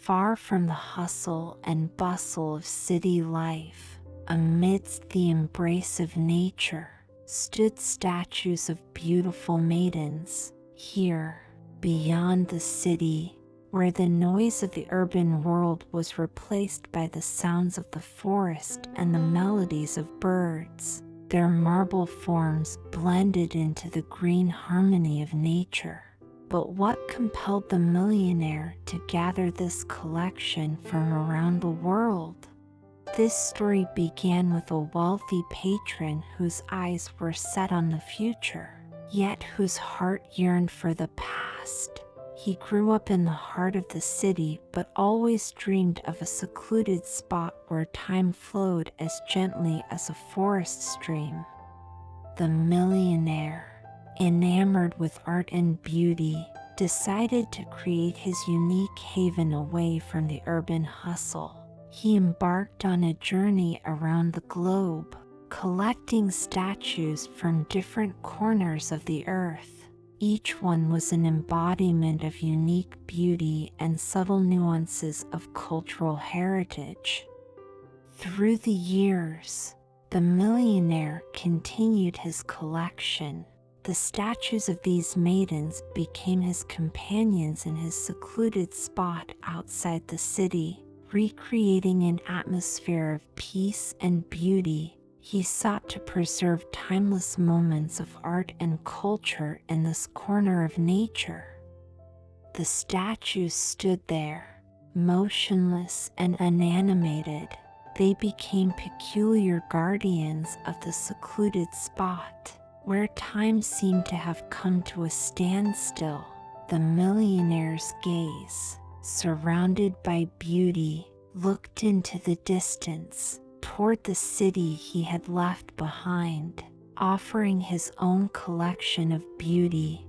far from the hustle and bustle of city life, amidst the embrace of nature, stood statues of beautiful maidens. Here, beyond the city, where the noise of the urban world was replaced by the sounds of the forest and the melodies of birds, their marble forms blended into the green harmony of nature. But what compelled the millionaire to gather this collection from around the world? This story began with a wealthy patron whose eyes were set on the future, yet whose heart yearned for the past. He grew up in the heart of the city, but always dreamed of a secluded spot where time flowed as gently as a forest stream. The millionaire, enamored with art and beauty, decided to create his unique haven away from the urban hustle. He embarked on a journey around the globe, collecting statues from different corners of the earth. Each one was an embodiment of unique beauty and subtle nuances of cultural heritage. Through the years, the millionaire continued his collection. The statues of these maidens became his companions in his secluded spot outside the city, recreating an atmosphere of peace and beauty. He sought to preserve timeless moments of art and culture in this corner of nature. The statues stood there, motionless and unanimated. They became peculiar guardians of the secluded spot, where time seemed to have come to a standstill. The millionaire's gaze, surrounded by beauty, looked into the distance, toward the city he had left behind, offering his own collection of beauty.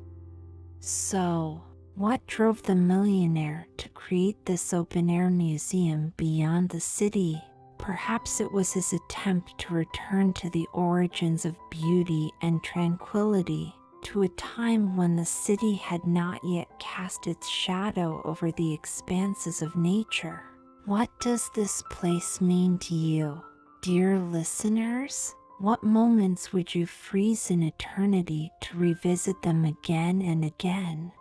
So, what drove the millionaire to create this open-air museum beyond the city? Perhaps it was his attempt to return to the origins of beauty and tranquility, to a time when the city had not yet cast its shadow over the expanses of nature. What does this place mean to you, dear listeners? What moments would you freeze in eternity to revisit them again and again?